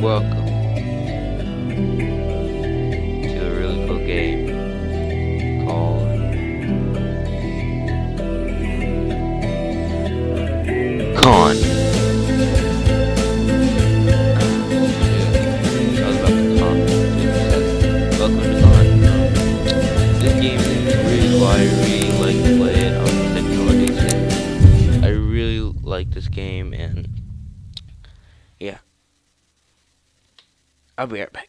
Welcome to a really cool game called Con. I was about to con. Welcome to Con. This game is really cool. I really like to play it on second rotation. I really like this game, and yeah, I'll be right back.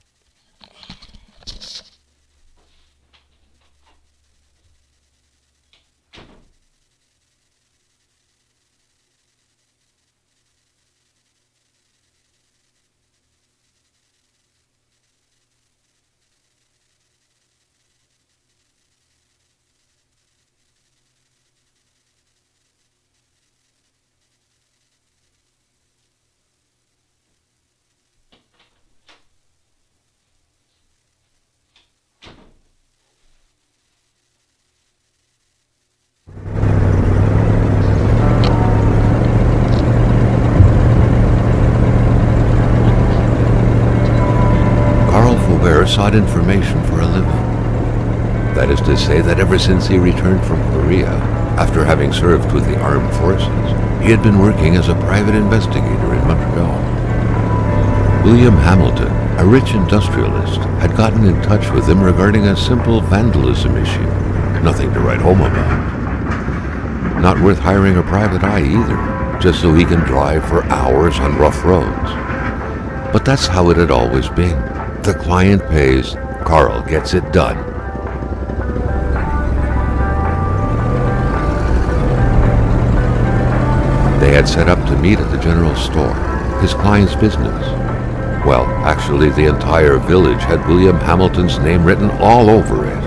Sought information for a living. That is to say that ever since he returned from Korea, after having served with the armed forces, he had been working as a private investigator in Montreal. William Hamilton, a rich industrialist, had gotten in touch with him regarding a simple vandalism issue. Nothing to write home about. Not worth hiring a private eye either, just so he can drive for hours on rough roads. But that's how it had always been. The client pays, Carl gets it done. They had set up to meet at the general store, his client's business. Well, actually the entire village had William Hamilton's name written all over it.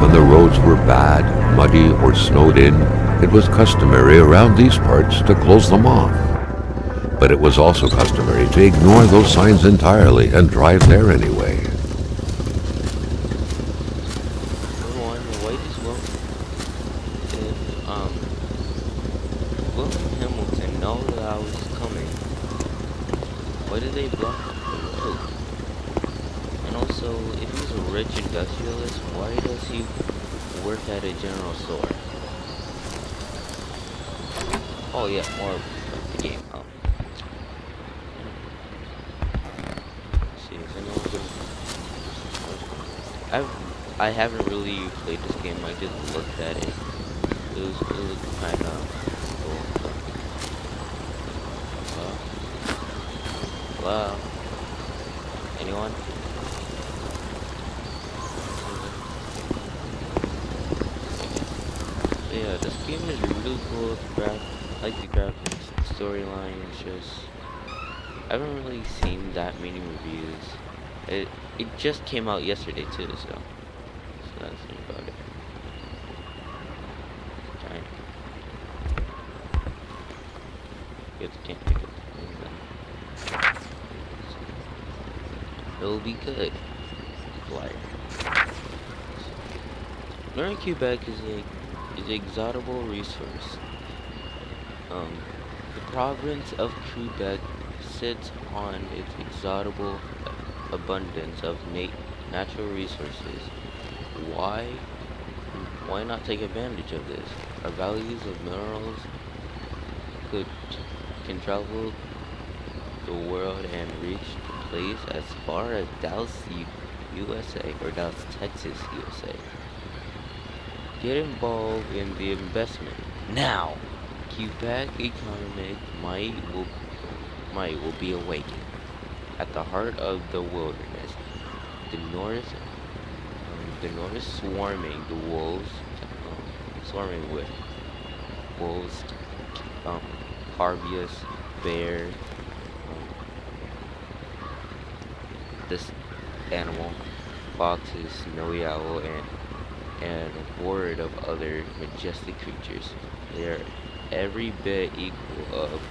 When the roads were bad, muddy, or snowed in, it was customary around these parts to close them off. But it was also customary to ignore those signs entirely and drive there anyway. William Hamilton know that I was coming? Why did they block the road? And also, if he's a rich industrialist, why does he work at a general store? Oh yeah, more of the game. Let's see, is anyone I haven't really played this game. I just looked at it. It was kind of cool. Hello? Anyone? So yeah, this game is really cool. I like the graphics, the storyline. It's just I haven't really seen that many reviews. It just came out yesterday too, so that's the thing about it. Fine. Kids can't pick up the things then. It'll be good. Flyer. Northern Quebec is an exotic resource. The province of Quebec sits on its exotic abundance of natural resources. Why not take advantage of this? Our values of minerals can travel the world and reach the place as far as Dallas, USA, or Dallas, Texas, USA. Get involved in the investment now. Quebec economic might will be awakened. At the heart of the wilderness, the north swarming with wolves, carbious bear, this animal, foxes, snowy owl, and a horde of other majestic creatures. They are every bit equal of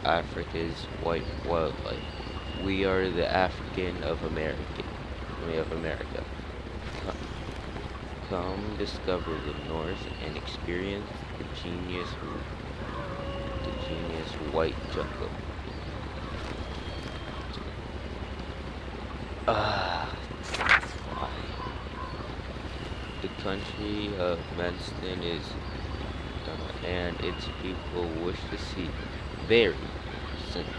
Africa's white wildlife. We are the African of America. Co- Come discover the North and experience the genius white jungle. Ah, why? The country of Manston is, and its people wish to see. Very simple.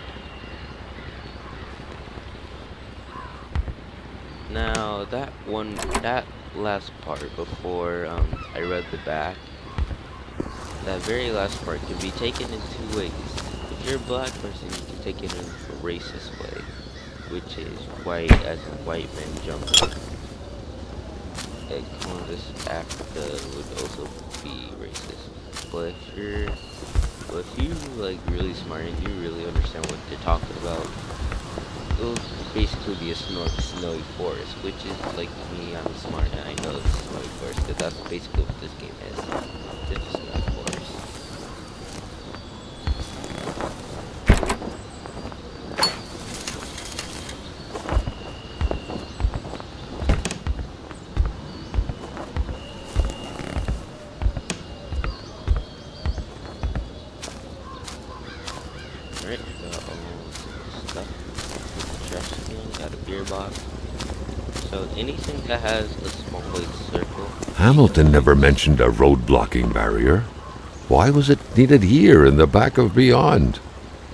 Now that last part before I read the back, that very last part can be taken in two ways. If you're a black person, you can take it in a racist way, which is white as in white man jungle. And Columbus, Africa would also be racist. But if you're like really smart and you really understand what they're talking about, it'll basically be a snowy forest, which is like me, I'm smart and I know it's a snowy forest, because that's basically what this game is. It's just a snowy forest. Alright, got all this stuff. Trash can, got a beer box. So anything that has a small like circle. Hamilton never mentioned a road-blocking barrier. Why was it needed here in the back of Beyond?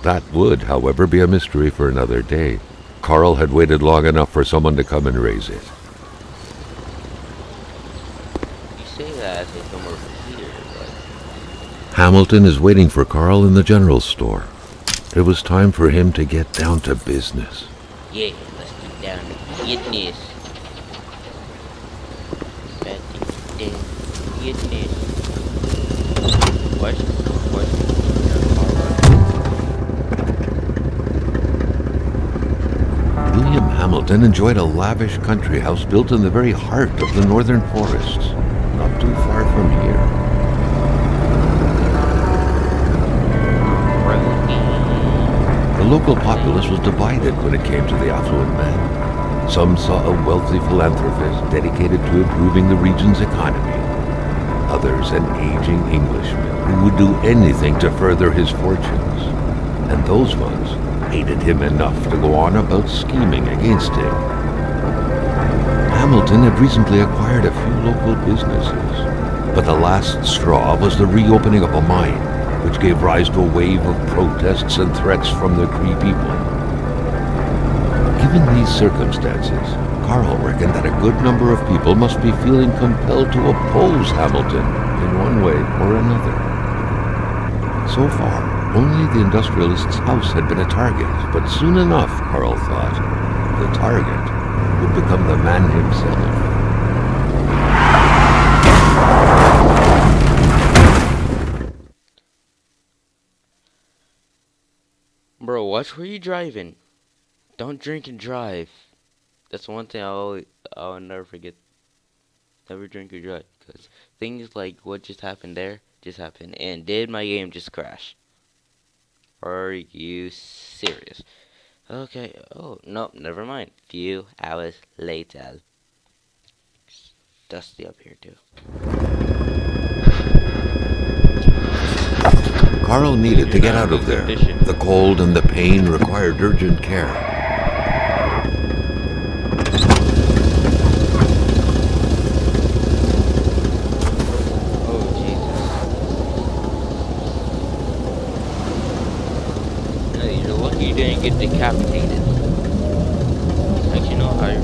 That would, however, be a mystery for another day. Carl had waited long enough for someone to come and raise it. You say that as they come over here, but Hamilton is waiting for Carl in the general store. It was time for him to get down to business. yeah, let's get down to business. Let's get down to business. What? William Hamilton enjoyed a lavish country house built in the very heart of the northern forests, not too far from here. The local populace was divided when it came to the affluent man. Some saw a wealthy philanthropist dedicated to improving the region's economy. Others an aging Englishman who would do anything to further his fortunes. And those ones hated him enough to go on about scheming against him. Hamilton had recently acquired a few local businesses, but the last straw was the reopening of a mine, which gave rise to a wave of protests and threats from the Cree people. Given these circumstances, Carl reckoned that a good number of people must be feeling compelled to oppose Hamilton in one way or another. So far, only the industrialist's house had been a target, but soon enough, Carl thought, the target would become the man himself. Bro, watch where you driving. Don't drink and drive. That's one thing I'll never forget. Never drink or drive, because things like what just happened there just happened. And did my game just crash? Are you serious? Okay. Oh, nope, never mind. Few hours later. It's dusty up here too. Carl needed to get out of there. The cold and the pain required urgent care. You didn't get decapitated. Actually, no, I'd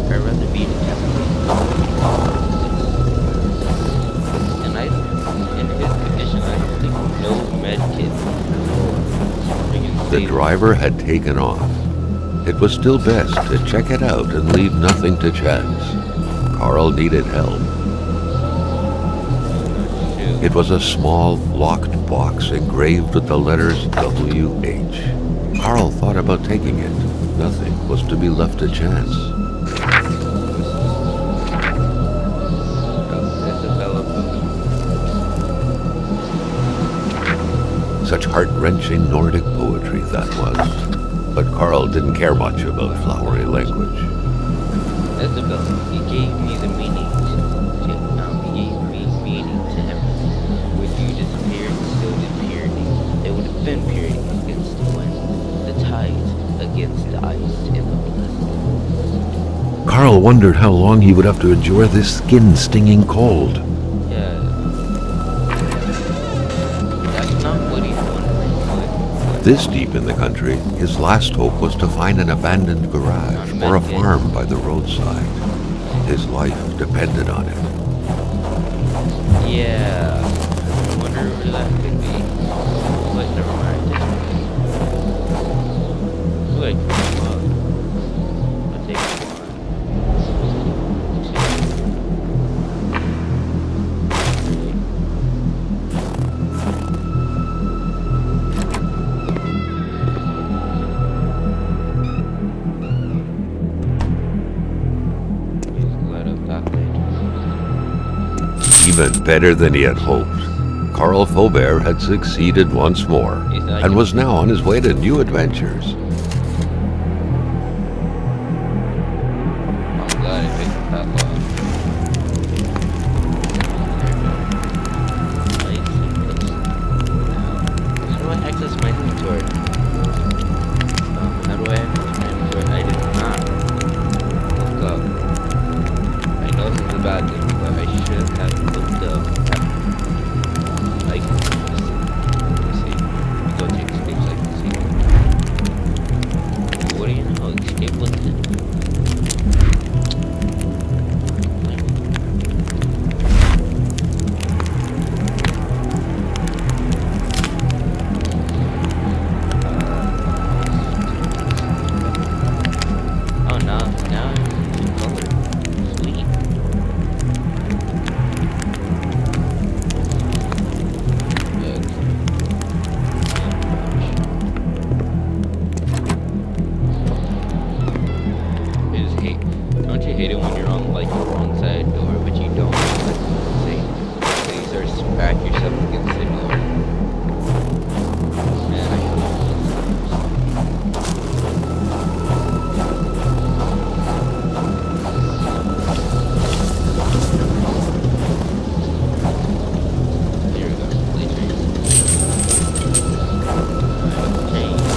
rather be decapitated. And in his condition, I think no med kit. The driver had taken off. It was still best to check it out and leave nothing to chance. Carl needed help. It was a small, locked box engraved with the letters W.H. Carl thought about taking it. Nothing was to be left to chance. Such heart-wrenching Nordic poetry that was. but Carl didn't care much about flowery language. Isabel, he gave me the meaning he gave me meaning to everything. When you disappeared, so did purity. It would have been purity against the wind, the tides against the ice in the blizzard. Carl wondered how long he would have to endure this skin-stinging cold. Yeah, that's not what he's wondering. This deep in the country, his last hope was to find an abandoned garage or a farm by the roadside. His life depended on it. Yeah, I wonder where that could be. But never mind. Wait, I'll take one. Even better than he had hoped, Carl Faubert had succeeded once more and was now on his way to new adventures. I'm glad I picked up that lock. How do I access my inventory? How do I access my inventory? I did not look up. I know this is a bad thing, but I should have looked up. Like, let's see. Go to escape like see. What do you know? Escape was it? Oh, now it's in color. Sweet. Don't you hate it when you're on like the wrong side door, but you don't like say, so you start to smack yourself against the door? Man, I hate Here we go. Play trains. Trains.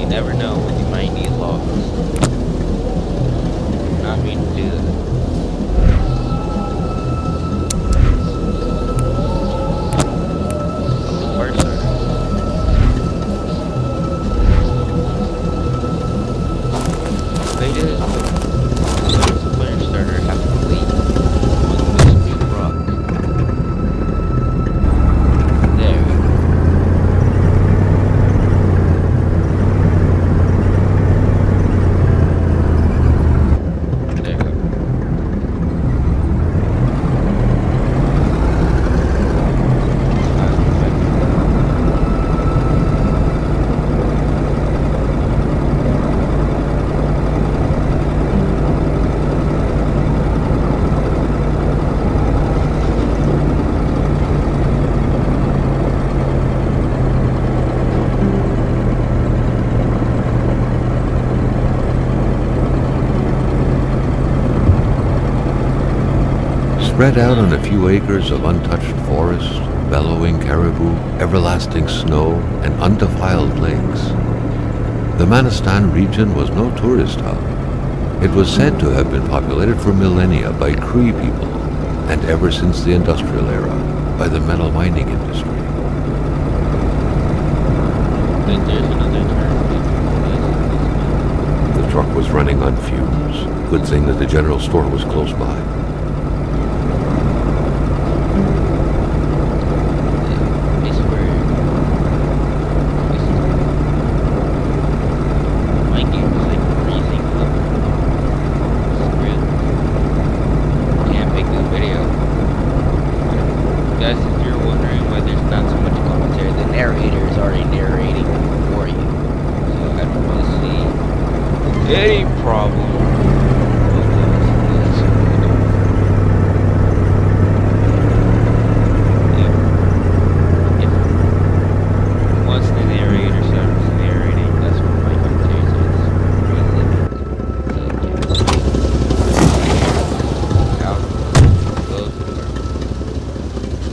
You never know when you might need logs. Not mean to do that. The fire starter. Wait, the fire starter have to wait on this big rock. There. Spread out on a few acres of untouched forest, bellowing caribou, everlasting snow, and undefiled lakes, the Manistan region was no tourist hub. It was said to have been populated for millennia by Cree people, and ever since the industrial era, by the metal mining industry. But there's another turn. The truck was running on fumes. Good thing that the general store was close by. Any problem?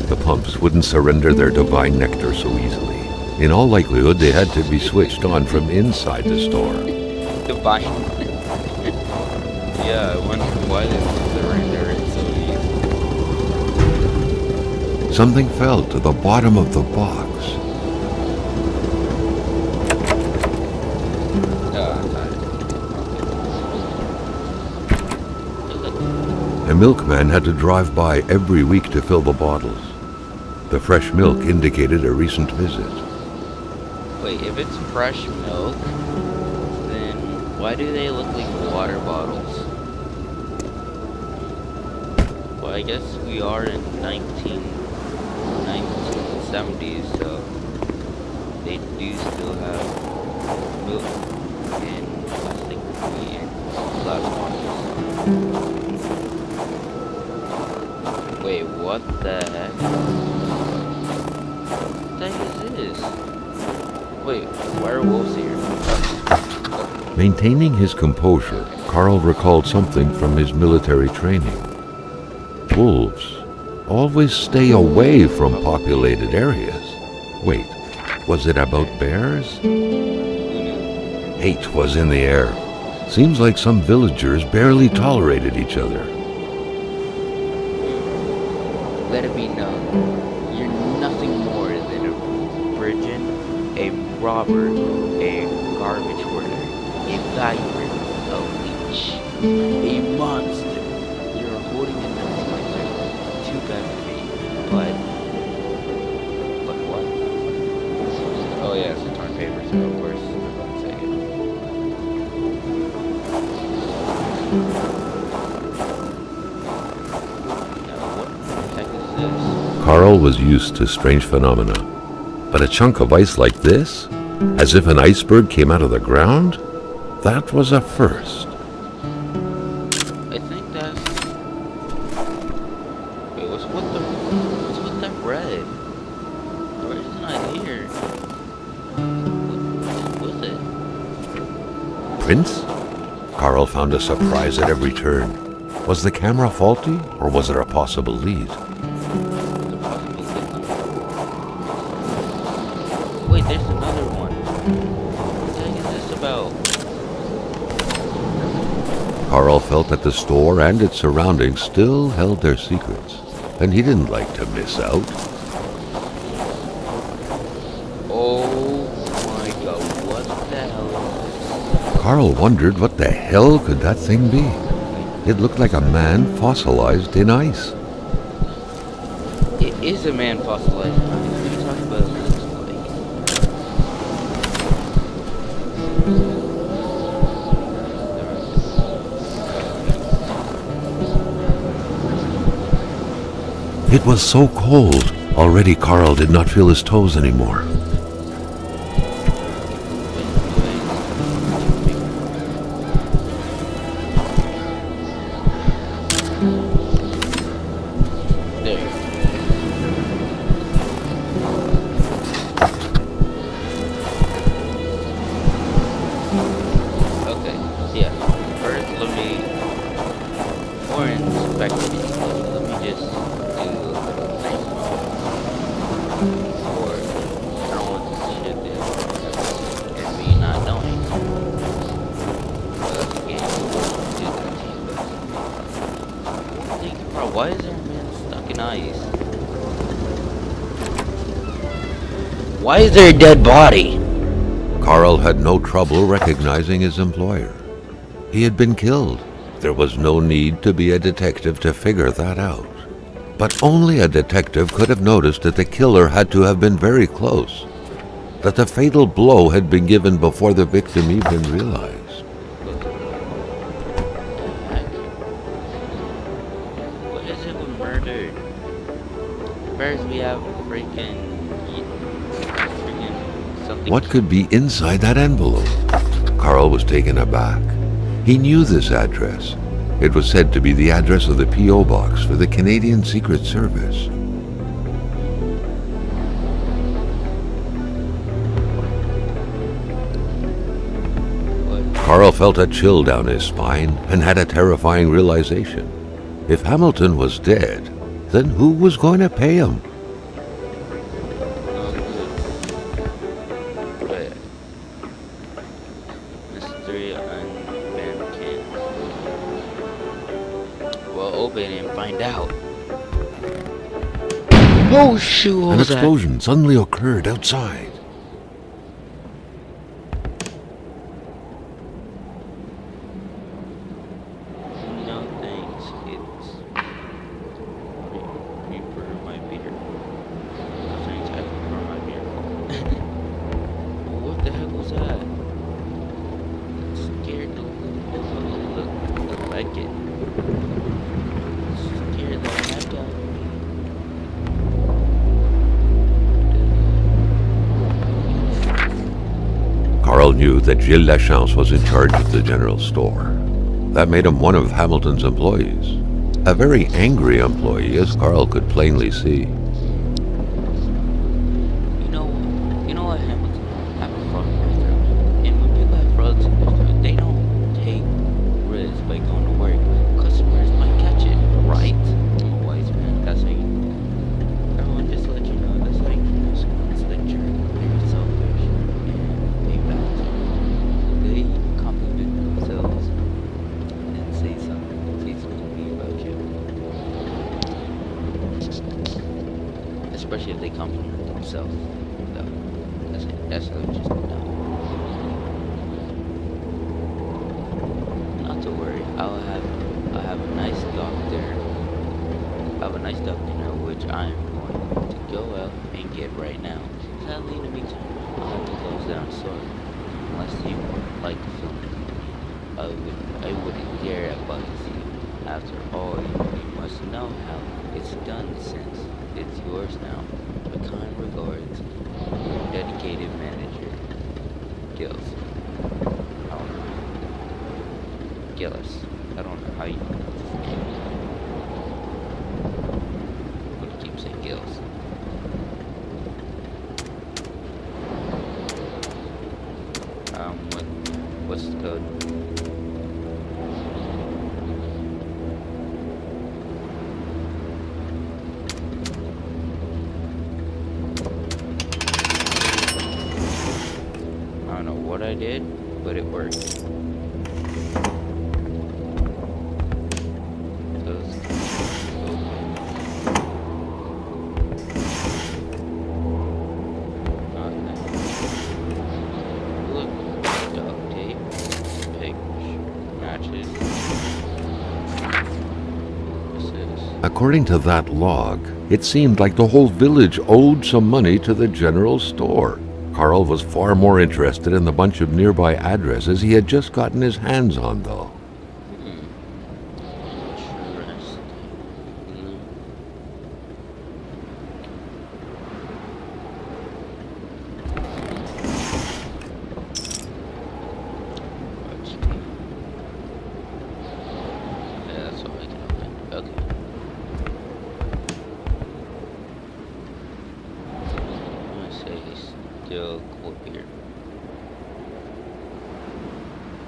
The pumps wouldn't surrender their divine nectar so easily. In all likelihood, they had to be switched on from inside the store. Divine. Yeah, I wonder why they surrender it so easy. Something fell to the bottom of the box. A milkman had to drive by every week to fill the bottles. The fresh milk indicated a recent visit. Wait, if it's fresh milk, then why do they look like water bottles? Well, I guess we are in 1970s, so they do still have milk in plastic and glass bottles. Wait, what the heck? What the heck is this? Wait, why are wolves here? Maintaining his composure, Carl recalled something from his military training. Wolves always stay away from populated areas. Wait, was it about bears? Hate was in the air. Seems like some villagers barely tolerated each other. Let it be known, you're nothing more than a brigand, a robber, a garbage hoarder, a vagrant, a leech, a monster. You're holding a knife like they're too good to be, but what? Oh yeah, it's a torn paper, so of course I'm about to say it. Carl was used to strange phenomena, but a chunk of ice like this, as if an iceberg came out of the ground, that was a first. I think that's... Wait, what's with that red? The red is not here. What's with it? Prince? Carl found a surprise at every turn. Was the camera faulty, or was it a possible lead? Wait, there's another one. What the heck is this about? Carl felt that the store and its surroundings still held their secrets, and he didn't like to miss out. Oh my god, what the hell is this? Carl wondered what the hell could that thing be. It looked like a man fossilized in ice. It is a man fossilized. What are you talking about? It looks like. It was so cold. Already Carl did not feel his toes anymore. Why is there a man stuck in ice? Why is there a dead body? Carl had no trouble recognizing his employer. He had been killed. There was no need to be a detective to figure that out. But only a detective could have noticed that the killer had to have been very close, that the fatal blow had been given before the victim even realized. First we have freaking something. What could be inside that envelope? Carl was taken aback. He knew this address. It was said to be the address of the P.O. box for the Canadian Secret Service. Carl felt a chill down his spine and had a terrifying realization. If Hamilton was dead, then who was going to pay him? out. Oh shoot, what An was that? explosion suddenly occurred outside. No thanks, it's Reaper my beer. No thanks, I prefer my beer. What the heck was that? It scared the look like it. Scared the heck out of me. Carl knew that Gilles Lachance was in charge of the general store. That made him one of Hamilton's employees. A very angry employee, as Carl could plainly see. You know what Hamilton have a frog in their throat. And when people have frogs in their throat, they don't take risks by going to work. Customers might catch it, right? I'm a wise man. That's how you. Everyone, just to let you know, that's how you know someone's the jerk. They're selfish and they bastard. They compliment themselves and say something mean about you. Especially if they compliment themselves. Though. That's how just done. Not to worry, I'll have a nice doctor. I have a nice doctor which I'm going to go out and get right now. Sadly, in the meantime, I'll have to close down store. Unless you like to film it. I wouldn't dare advise you. After all, you must know how it's done since it's yours now. With kind regards, your dedicated manager, Gilles. I don't know. Gilles. I don't know how you. I'm gonna keep saying Gilles. What's the code? I don't know what I did, but it worked. Look, duct tape, matches. According to that log, it seemed like the whole village owed some money to the general store. Carl was far more interested in the bunch of nearby addresses he had just gotten his hands on, though. Still cool here.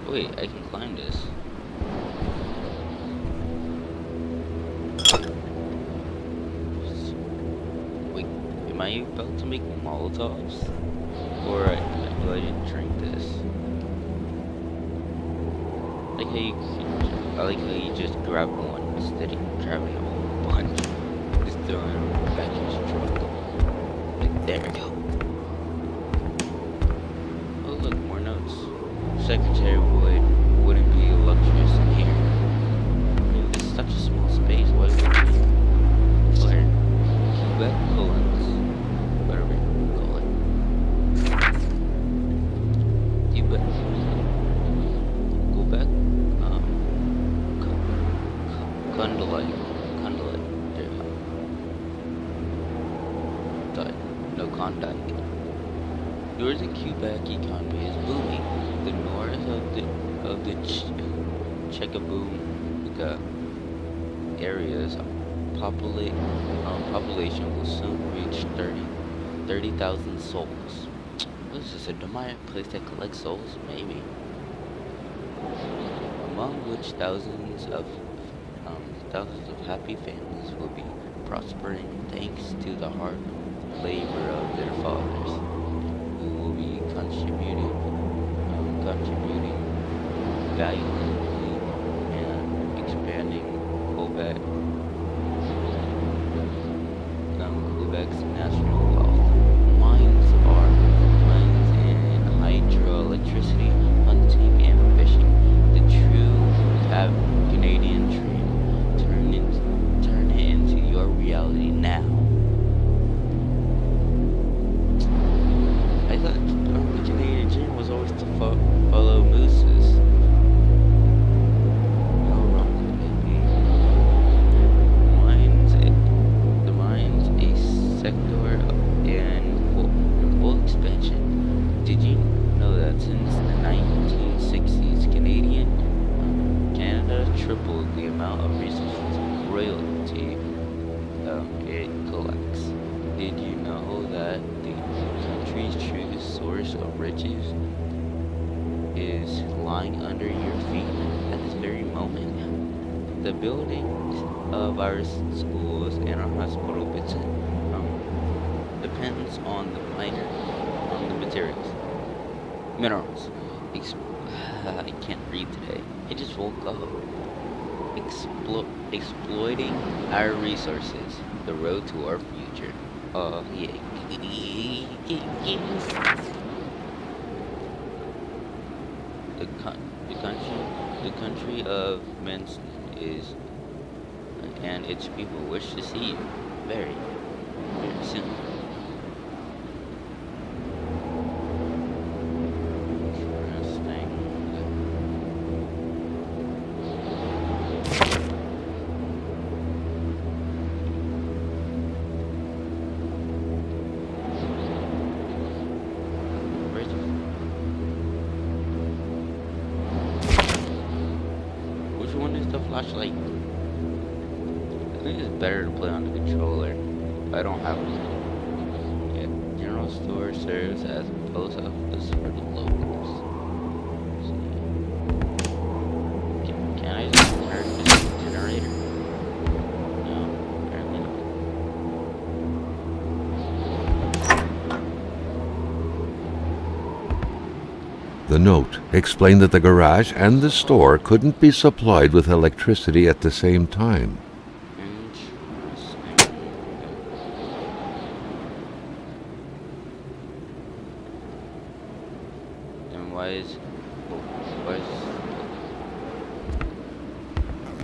Wait, I can climb this. Wait, am I about to make Molotovs? Or do I didn't drink this? I like how you just grab one instead of grabbing a whole bunch. Just throwing it back in his truck. Like, there we go. Look, more notes. Secretary wouldn't be luxurious in here. Dude, it's such a small space. Why would you? Fire. Quebec Collins. Whatever you call it. Quebec. Go back. Condolite. There you go. No Klondike. Yours in Quebec economy is booming. The north of the Chickaboom area's population will soon reach 30,000 souls. What is this, a demonic place that collects souls? Maybe. Among which thousands of happy families will be prospering thanks to the hard labor of their fathers, who will be contributing valiantly and expanding Quebec sector in full expansion. Did you know that since the 1960s, Canada tripled the amount of resources royalty it collects? Did you know that the country's true source of riches is lying under your feet at this very moment? The buildings of our schools and our hospital depends on on the minerals. I can't read today. I just woke up. Exploiting our resources, the road to our future. Oh yeah. The country of men's is, and its people wish to see you very, very soon. Interesting. Which one is the flashlight? I think it's better to play on the controller. I don't have one. Yeah, general store serves as a post office for the locals. Can I just turn this generator? No, apparently not. The note explained that the garage and the store couldn't be supplied with electricity at the same time.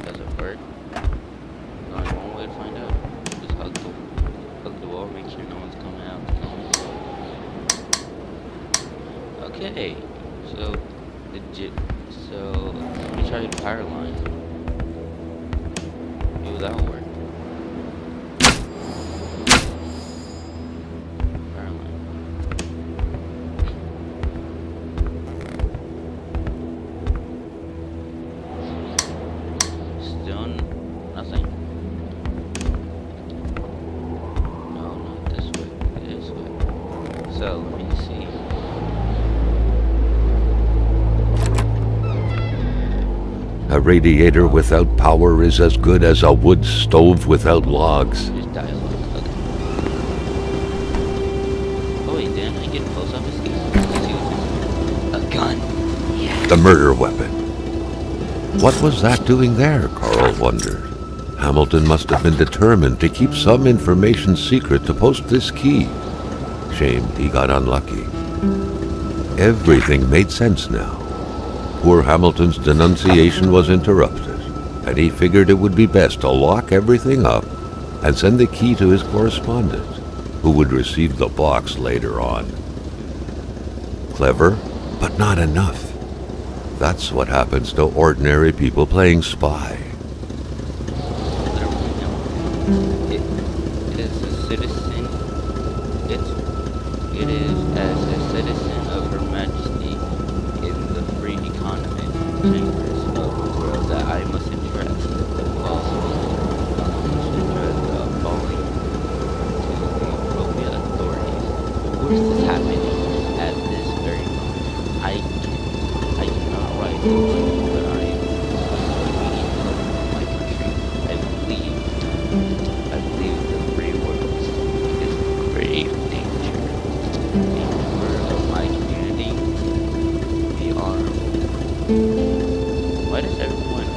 Does it work? No, only one way to find out. Just hug the wall, make sure no one's coming out. Okay, so let me try the power line. Maybe that'll work. Power line. Still nothing. No, not this way. This way. So let me see. A radiator without power is as good as a wood stove without logs. Just dial. Okay. Oh wait, didn't I get a post office key? A gun. Yeah. The murder weapon. What was that doing there, Carl wondered. Hamilton must have been determined to keep some information secret to post this key. Shame he got unlucky. Everything made sense now. Poor Hamilton's denunciation was interrupted, and he figured it would be best to lock everything up and send the key to his correspondent, who would receive the box later on. Clever, but not enough. That's what happens to ordinary people playing spy. It is a citizen. It is as a citizen of Her Majesty in the free economic chambers of the world that I must entrust the following to the appropriate authorities. Where is this happening? At this very moment, I cannot write, but I my country. I believe the free world is in grave danger. A member of my community, the armed. Why does everyone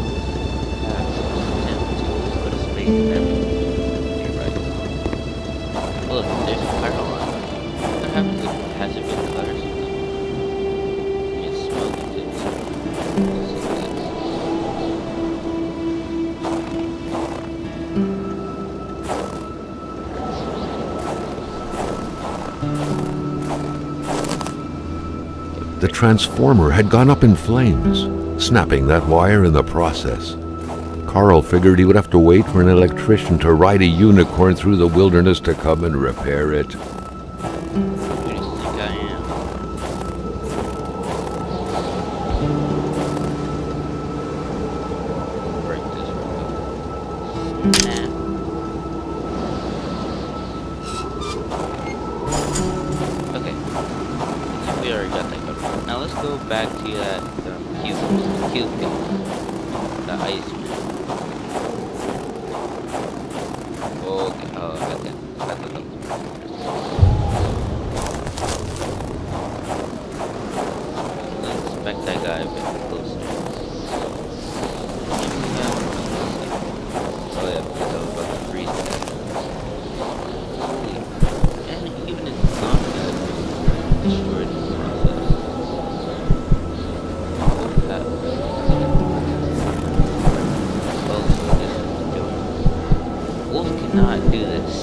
have attempt to put a space in everything? You're right. Look, there's a fire alarm. What happens if it hasn't been cut or something? It's smoking too. The transformer had gone up in flames, snapping that wire in the process. Carl figured he would have to wait for an electrician to ride a unicorn through the wilderness to come and repair it. Who do you think I am? Break this real quick. Nah. Okay. We already got that covered. Now let's go back to that cube guy. The Iceman. Okay, oh, I got that. Let's inspect that guy a bit closer. Oh yeah, because I was about to freeze that. And even if it's not good, destroyed the process. What happened? Well, this is doing. Wolf cannot do this.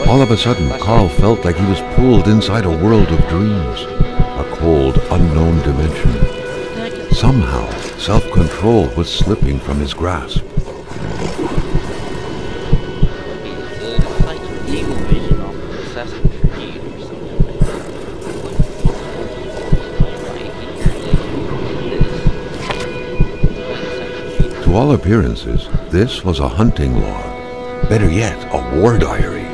All of a sudden, Carl felt like he was pulled inside a world of dreams, a cold, unknown dimension. Somehow, self-control was slipping from his grasp. It's like eagle vision off of Assassin's Creed or something like that. To all appearances, this was a hunting log. Better yet, a war diary.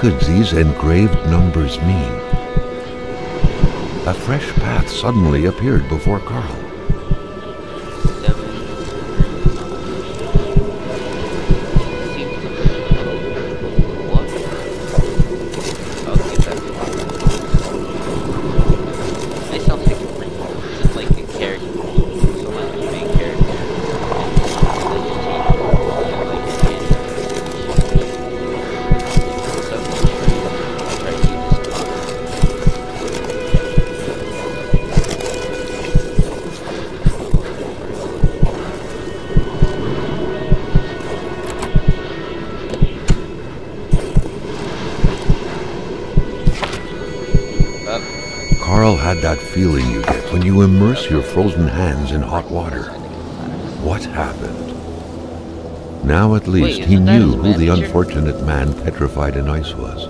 Could these engraved numbers mean? A fresh path suddenly appeared before Carl. Carl had that feeling you get when you immerse your frozen hands in hot water. What happened? Now at least he knew who the unfortunate man petrified in ice was.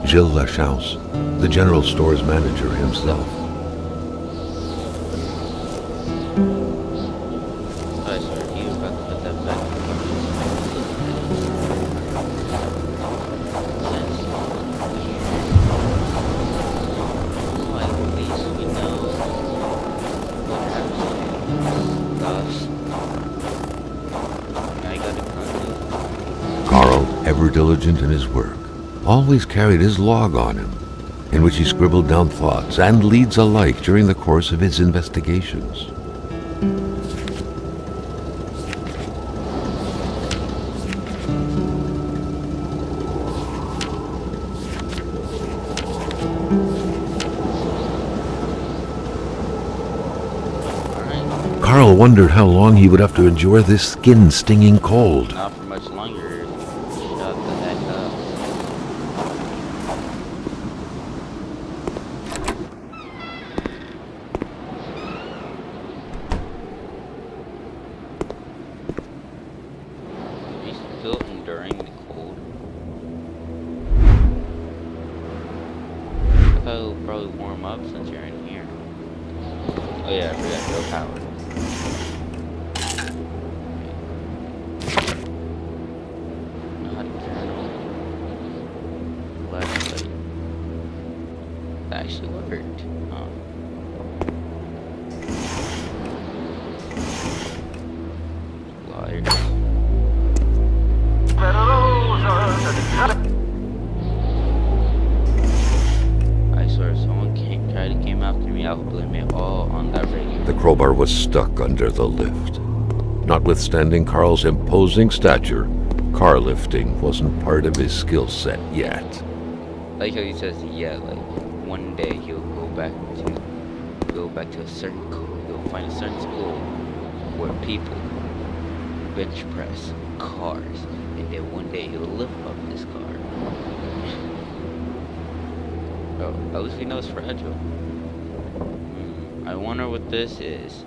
Gilles Lachance, the general store's manager himself. Carl, ever diligent in his work, always carried his log on him, in which he scribbled down thoughts and leads alike during the course of his investigations. Carl wondered how long he would have to endure this skin-stinging cold. Not for much longer. Shut the heck up. Are you still enduring the cold? I thought it would probably warm up since you're in here. Oh yeah, I forgot no power. That actually worked. Huh. Liar. I swear, if someone came after me, I would blame it all on that radio. The crowbar was stuck under the lift. Notwithstanding Carl's imposing stature, car lifting wasn't part of his skill set yet. Like how he says, yeah, like one day he'll go back to a certain he'll find a certain school where people bench press cars, and then one day he'll lift up this car. Oh, at least we know it's fragile. I wonder what this is.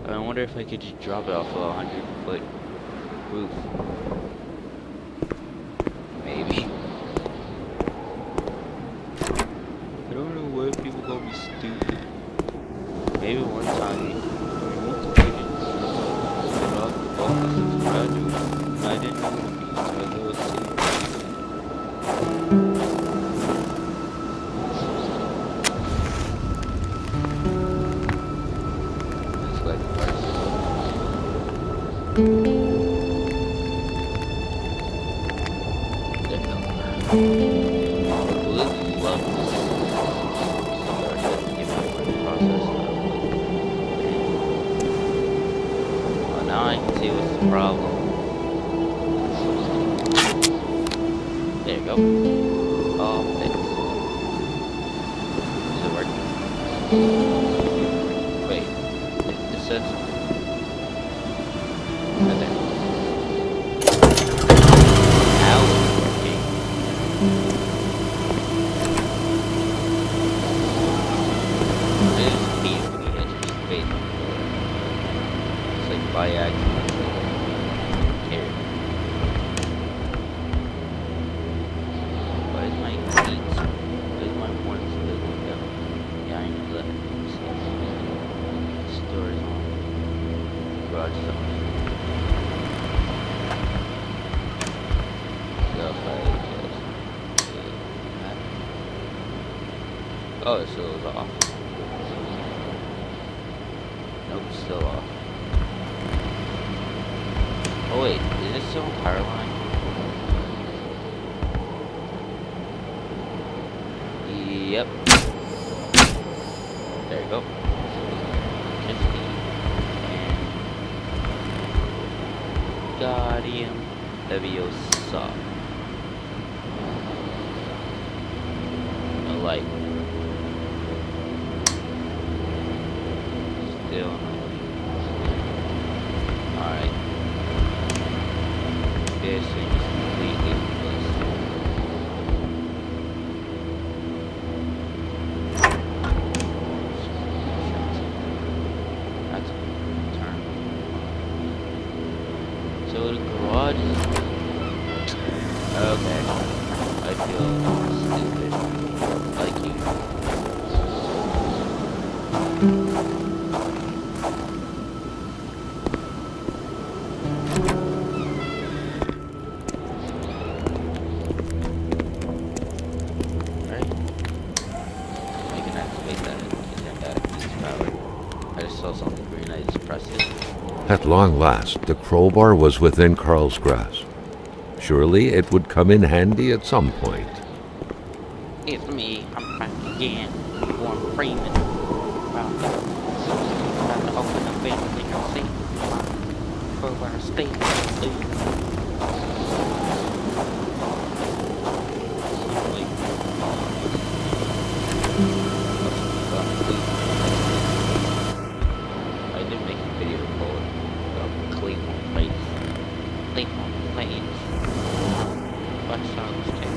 I wonder if I could just drop it off a 100-foot roof. Maybe. I don't know why people gonna be stupid. Maybe one time I didn't know the beach, so I go see. It's like now I can see what's the problem. There you go. All fixed. Is it working? Wait. It says right there. Now it's working. It is easy. It's just wait. It's like by accident. Here. Why is my feet? Why is my horns still going down? Yeah, I know that. Stores on garage stuff. Oh, it still is off. Nope, still off. Oh wait, is this still a power line? Yep. There you go. And got him. Leviosa. No light. Still no light. Alright. This thing is completely useless. Okay. I feel stupid. Like you. Right? I can activate that and that use power. I just saw something green, I just pressed it. At long last, the crowbar was within Carl's grasp. Surely it would come in handy at some point. It's me, I'm back again. Warren Freeman. About to open the business and you'll see my crowbar state. I did make a video called Cleveland Place. Cleveland Plains. What songs too?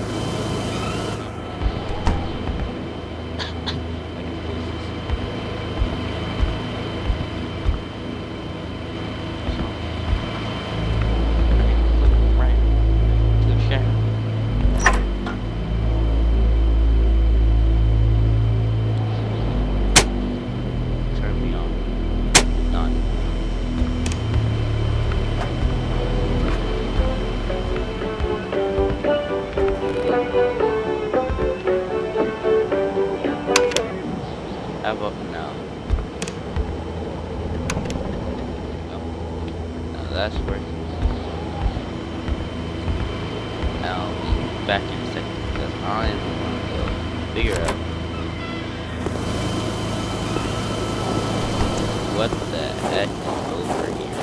I can post this. So, right to the shadow. Turn me on. None. How about now? No, that's working. I'll be back in a second because I want to go figure out what the heck is over here.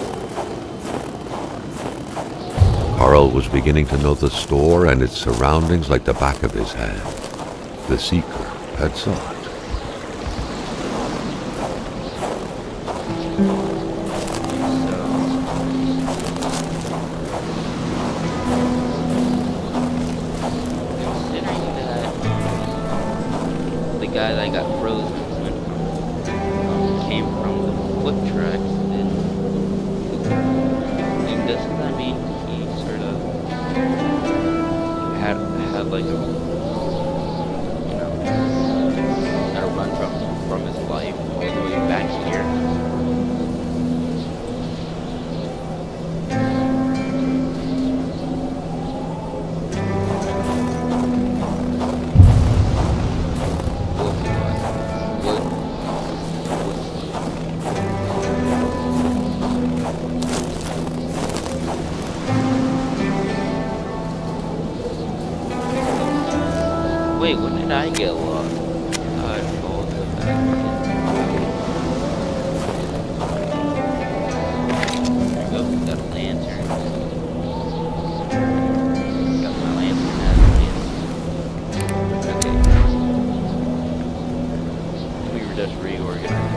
Carl was beginning to know the store and its surroundings like the back of his hand. The seeker had sought. Considering that the guy that got frozen came from the foot tracks, and doesn't that mean he sort of had like a had a run from his life all the way back here? Wait, when did I get lost? I followed the back. There we go, got a lantern. Got my lantern as it is. Okay. We were just reorganizing.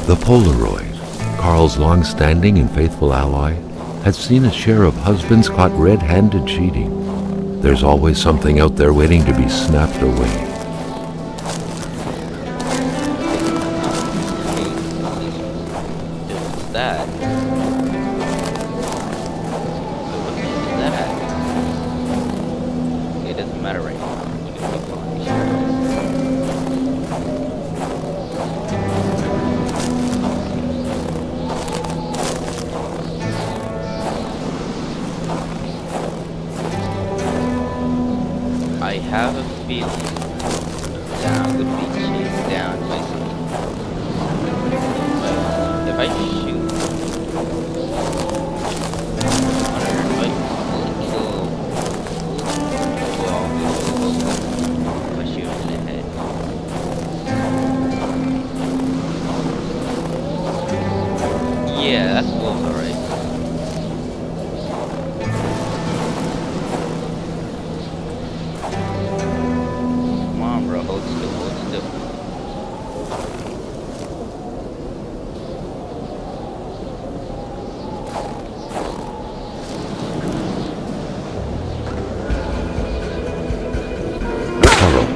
The Polaroid, Carl's long-standing and faithful ally, had seen its share of husbands caught red-handed cheating. There's always something out there waiting to be snapped away. It's that. What is that? It doesn't matter right now. You can keep going. I have a feeling that I'm gonna be chased down by something. If I shoot, I wonder if I kill. Well, if I shoot him in the head. Yeah, that's wolves, alright.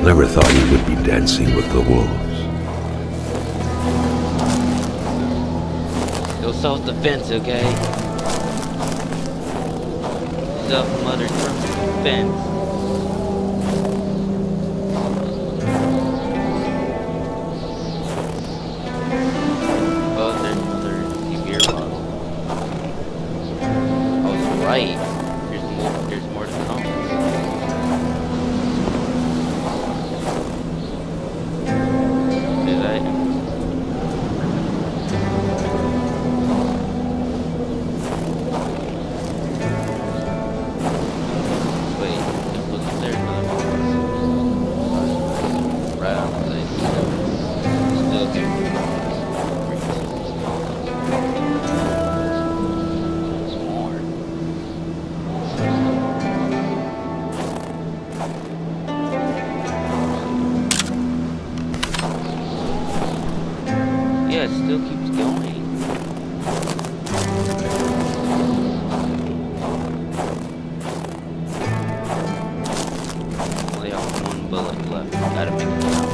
never thought he would be dancing with the wolves. No self-defense, okay? Self-muttered self-defense. Oh, there's another empty beer bottle. I was right. There's more to come. Did I? Wait, wasn't there another one? Right on the place. Still good. There's more. Yeah, it still keeps going. Only have one bullet left. Gotta make it count.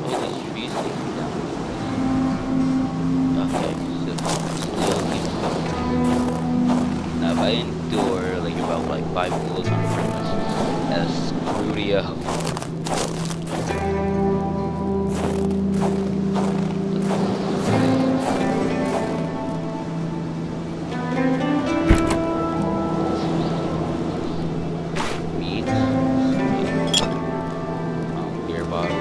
All these trees taken down. Okay, still keeps going. Now if I endure like about like 5 bullets on purpose, that's screwed you up. Meat. Beer bottle.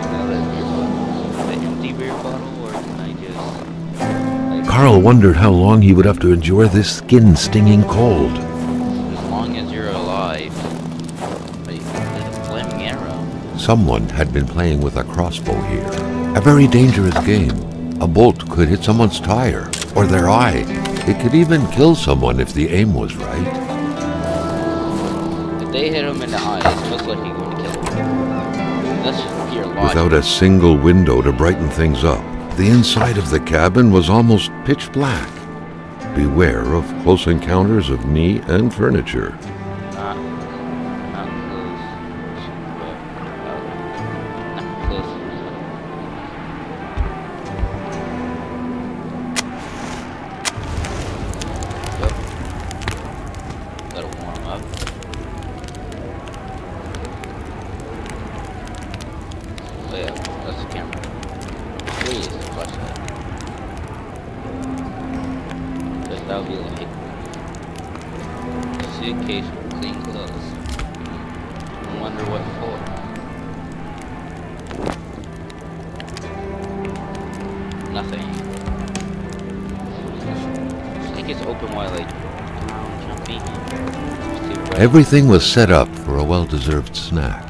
Another beer bottle. An empty beer bottle, or can I just like Carl wondered how long he would have to endure this skin-stinging cold. as long as you're alive? Wait, there's a flaming arrow. Someone had been playing with a crossbow here. A very dangerous game. A bolt could hit someone's tire or their eye. It could even kill someone if the aim was right. If they hit him in the eye, it's most likely going to kill him. That's just pure logic. Without a single window to brighten things up, the inside of the cabin was almost pitch black. Beware of close encounters of knee and furniture. Not close. Not close. Yep. Gotta warm up. Oh yeah, that's the camera. Please, flash that. Because that'll be like suitcase with clean clothes. I wonder what for. Nothing. It's like it's open wide, like jumpy. Everything was set up for a well-deserved snack.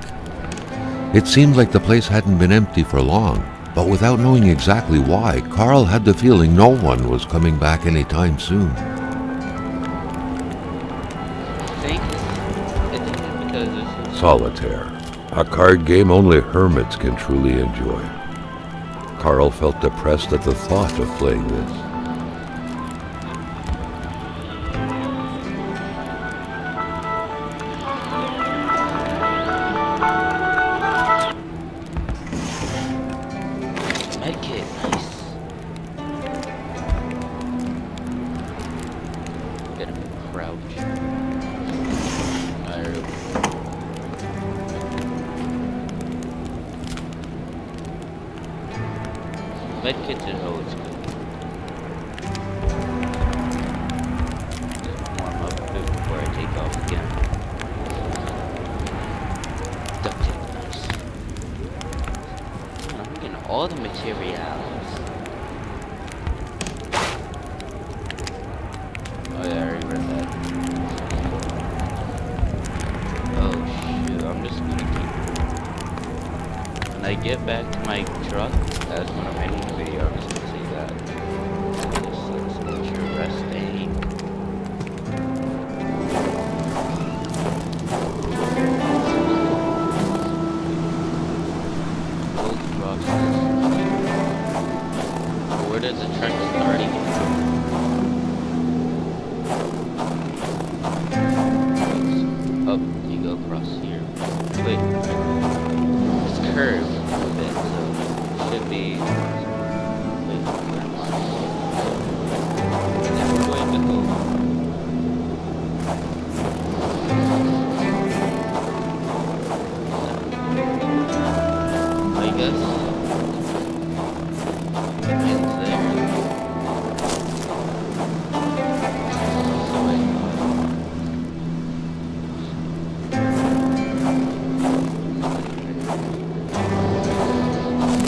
It seemed like the place hadn't been empty for long, but without knowing exactly why, Carl had the feeling no one was coming back anytime soon. I think it's because this is Solitaire, a card game only hermits can truly enjoy. Carl felt depressed at the thought of playing this. medkit, nice. Get him crouch. Medkits are always good. Just warm up a bit before I take off again. Duct tape, nice. Man, I'm getting all the materials. Oh yeah, I already read that. Oh shoot, I'm just gonna keep. When I get back to my truck, that's when I'm ending the video. I'm just gonna say that. Just let you resting. starting it. Up, you go across here. Wait, it's curved a bit, so it should be. Wait, where am I? And then we're going to go. I guess. It's there. So wait.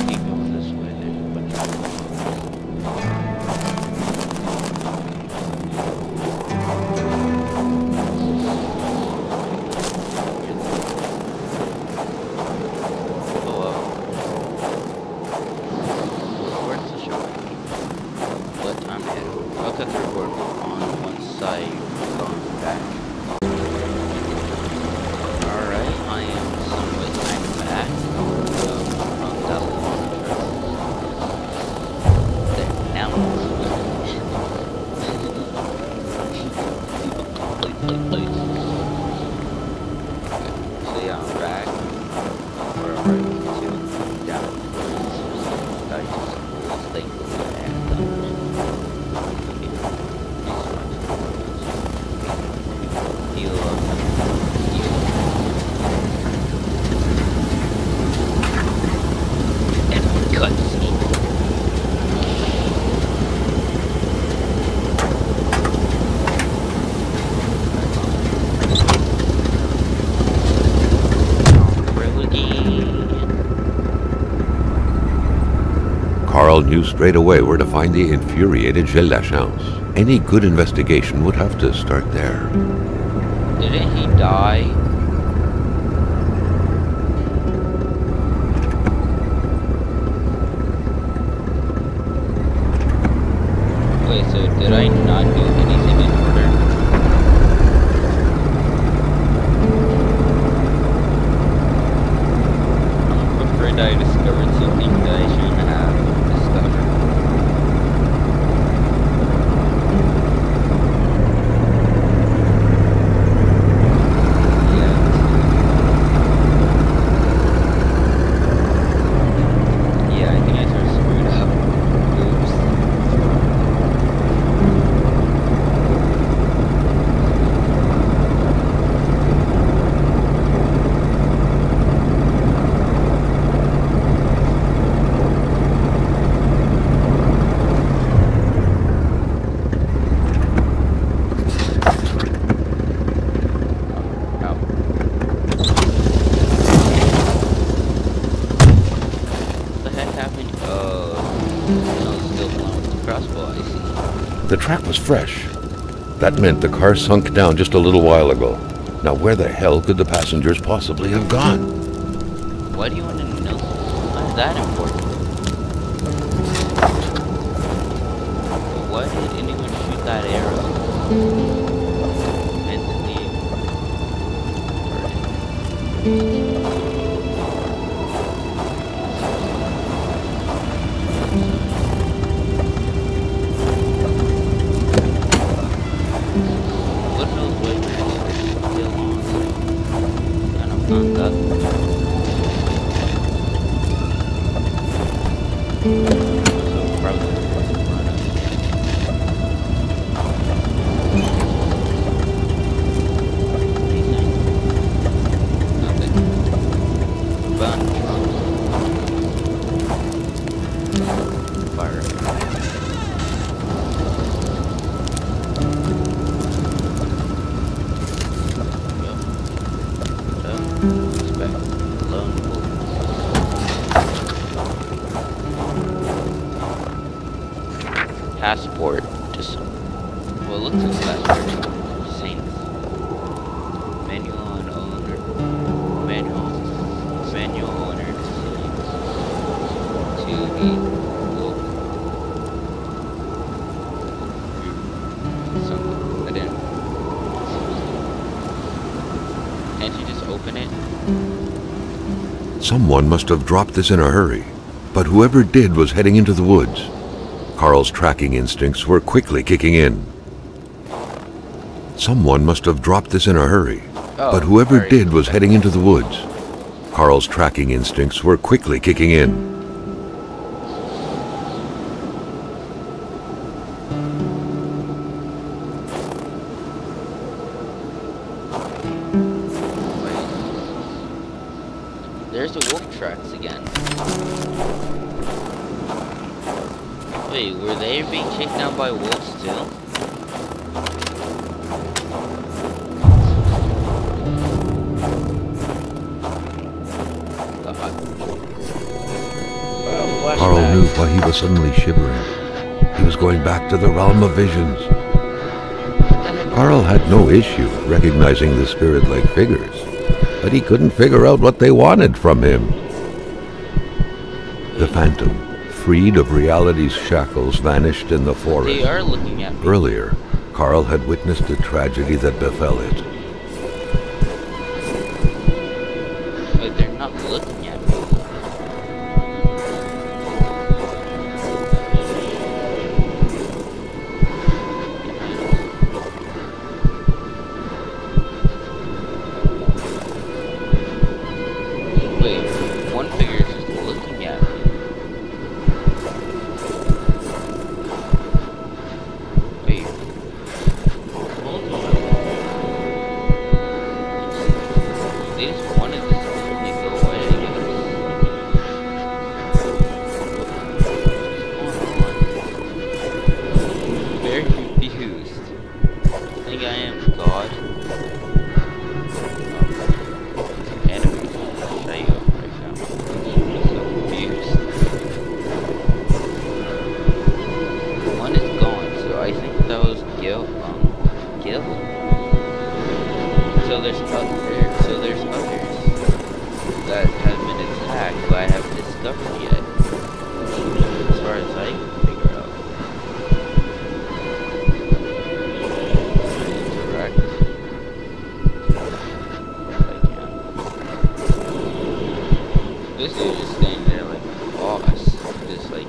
Keep going this way. There's a bunch of oh, where's the show? What time it is? I'll cut the record on one side, going back. Alright, I am some way back. From that long trip. There, now please. So yeah, I'm back. Where are we to? Down. I just think and heal up. And cutscene. Carl knew straight away where to find the infuriated Gilles Lachance. Any good investigation would have to start there. Didn't he die? Wait, so did I not do anything in order? I'm afraid I discovered something that I shouldn't have discovered. Yeah, I think I sort of screwed up. Oops. Ow. What the heck happened? Oh, no, it's still blown with the crossbow, I see. The track was fresh. That meant the car sunk down just a little while ago. Now where the hell could the passengers possibly have gone? Why do you want to know? Why is that important? Why did anyone shoot that arrow? Mentally what knows what actually still on? Kind of hung up. So probably run up. Anything? Nothing. Bun fire. Expect lone wolf. Passport to some. Well, it looks like a passport to Saints. Manual and owner. Manual owner to the wolf. Something. I didn't. Can't you just open it? Someone must have dropped this in a hurry, but whoever did was heading into the woods. Carl's tracking instincts were quickly kicking in. Someone must have dropped this in a hurry, but whoever did was heading into the woods. Carl's tracking instincts were quickly kicking in. There's the wolf tracks again. Wait, were they being chased down by wolves too? Carl knew why he was suddenly shivering. He was going back to the realm of visions. Carl had no issue recognizing the spirit-like figures, but he couldn't figure out what they wanted from him. The phantom, freed of reality's shackles, vanished in the forest. They are looking at me. Earlier, Carl had witnessed a tragedy that befell it. Wait, they're not looking at me. Wait, one figure is just looking at me. Wait. Hold on. They just wanted this to go away, I guess. What's going on? I'm very confused. I think I am God. Enemy. Should I go right now? I'm so confused. One is gone, so I think that was Gil. So there's others that have been attacked, but I haven't discovered yet. As far as I can figure out. Interact. If I can. This dude just standing there like a boss. Just like.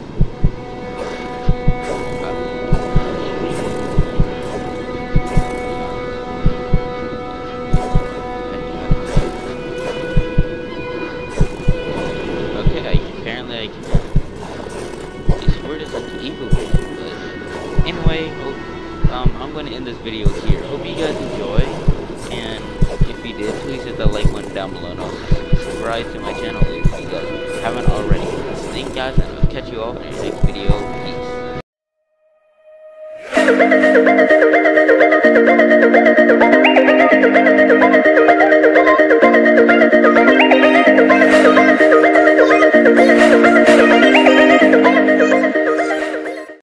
Apparently I can. This word is like evil, but anyway, I'm going to end this video here. Hope you guys enjoy, and if you did, please hit that like button down below and also subscribe to my channel if you guys haven't already. Thank you guys, and I'll catch you all in the next video. Peace.